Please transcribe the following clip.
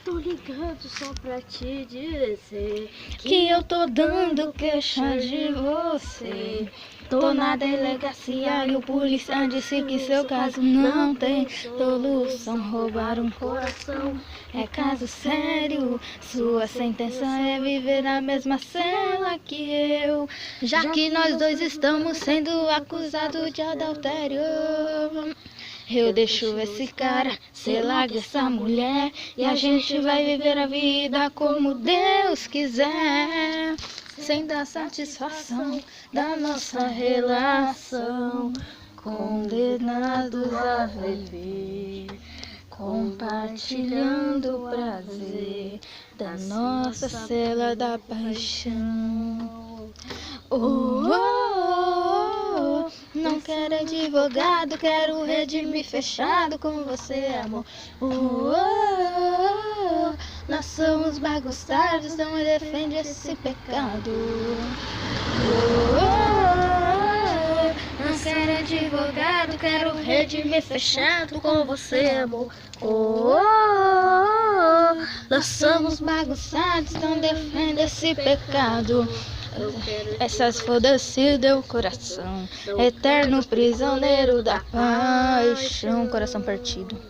Tô ligando só pra te dizer que eu tô dando queixa de você. Tô na delegacia e o policial disse que seu caso não tem solução. Roubar um coração é caso sério. Sua sentença é viver na mesma cela que eu, já que nós dois estamos sendo acusados de adultério. Eu deixo esse cara, cê larga essa mulher e a gente vai viver a vida como Deus quiser, sem dar satisfação da nossa relação, condenados a viver, compartilhando o prazer da nossa cela da paixão. Oh, oh, oh, não quero advogado, quero redimir fechado com você, amor. Oh, oh, oh, nós somos bagunçados, não defende esse pecado. Oh, oh, oh, não quero advogado, quero redimir fechado com você, amor. Oh, oh, oh, nós somos bagunçados, não defende esse pecado. Essas foda-se deu coração, eterno prisioneiro da paixão, coração partido.